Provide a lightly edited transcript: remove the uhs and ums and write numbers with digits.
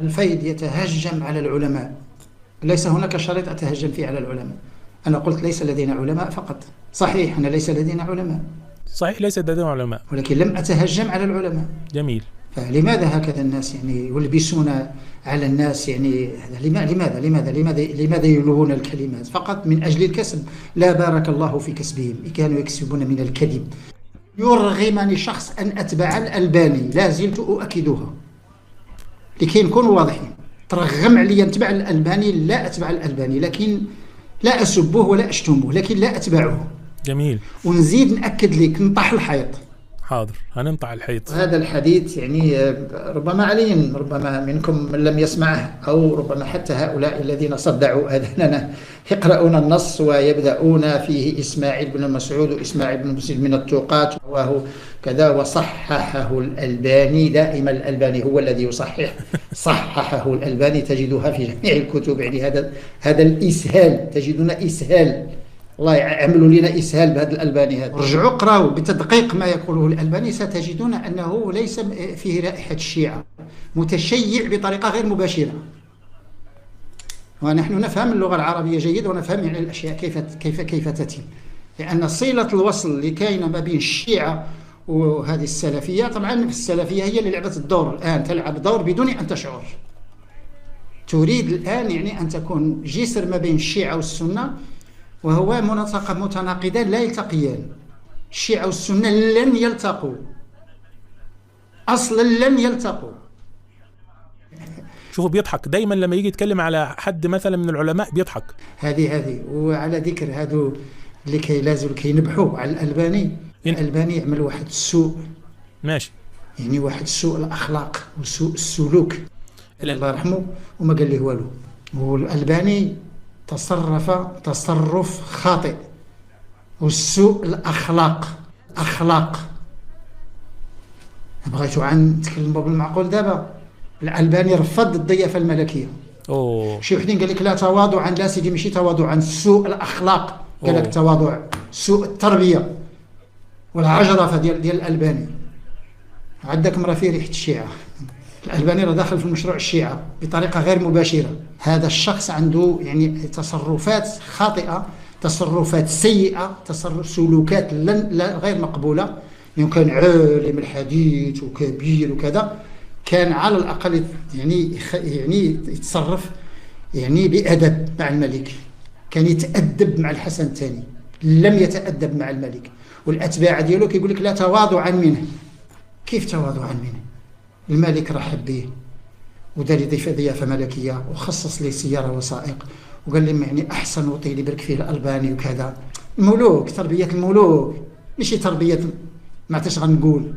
الفيض يتهجم على العلماء، ليس هناك شريط أتهجم فيه على العلماء. أنا قلت ليس لدينا علماء فقط، صحيح أن ليس لدينا علماء، صحيح ليس لدينا علماء، ولكن لم أتهجم على العلماء. جميل. فلماذا هكذا الناس يعني يلبسون على الناس يعني لماذا يلوون الكلمات فقط من أجل الكسب؟ لا بارك الله في كسبهم، كانوا يكسبون من الكذب. يرغمني شخص أن أتبع الألباني، لا زلت أؤكدها لكي نكونوا واضحين. ترغم علي نتبع الألباني، لا أتبع الألباني، لكن لا أسبه ولا أشتمه، لكن لا أتبعه. جميل. ونزيد نأكد لك نطح الحيط. حاضر، هننطع الحيط. هذا الحديث يعني ربما علي، ربما منكم من لم يسمعه، أو ربما حتى هؤلاء الذين صدعوا آذاننا يقرؤون النص ويبدأون فيه إسماعيل بن مسعود وإسماعيل بن مسلم من التقاة وهو كذا وصححه الألباني. دائما الألباني هو الذي يصحح، صححه الألباني، تجدها في جميع الكتب. يعني هذا الإسهال، تجدون إسهال، الله يعملوا لنا إسهال بهذا الألباني هذا. رجعوا اقرأوا بتدقيق ما يقوله الألباني، ستجدون أنه ليس فيه رائحة الشيعة، متشيع بطريقة غير مباشرة. ونحن نفهم اللغة العربية جيد، ونفهم يعني الأشياء كيف تتم، لأن صلة الوصل اللي كاينة ما بين الشيعة وهذه السلفية، طبعا السلفية هي اللي لعبت الدور الآن، تلعب دور بدون أن تشعر. تريد الآن يعني أن تكون جسر ما بين الشيعة والسنة، وهو متناقضان لا يلتقيان. الشيعة والسنة لن يلتقوا، أصلا لن يلتقوا. شوفوا بيضحك دايما لما يجي يتكلم على حد مثلا من العلماء بيضحك. هذه وعلى ذكر هذو اللي لازم ينبحوا على الألباني. الألباني يعمل واحد السوء، ماشي، يعني واحد سوء الأخلاق وسوء السلوك، الله يرحمه، وما قال له والو. والألباني تصرف خاطئ، والسوء الأخلاق. بغيتوا عن نتكلموا بالمعقول دابا. الألباني رفض الضيافة الملكية. شي وحدين قال لك لا تواضعا، لا سيدي ماشي تواضعا، سوء الأخلاق، قال لك تواضع، سوء التربية والعجرفة ديال الألباني. عندك مرة في ريحة الشيعة. الألباني راه داخل في المشروع الشيعة بطريقة غير مباشرة. هذا الشخص عنده يعني تصرفات خاطئة، تصرفات سيئة، سلوكات غير مقبولة. يمكن عالم الحديث وكبير وكذا، كان على الأقل يعني يتصرف يعني بأدب مع الملك، كان يتأدب مع الحسن الثاني، لم يتأدب مع الملك. والأتباع ديالو كيقول لك لا تواضعا منه. كيف تواضعا منه؟ الملك رحب به ودار لي ضيافة ملكية، وخصص لي سيارة وسائق، وقال لي يعني أحسن وطيلي برك فيه الألباني وكذا. الملوك، تربية الملوك، ماشي تربية ما غنقول.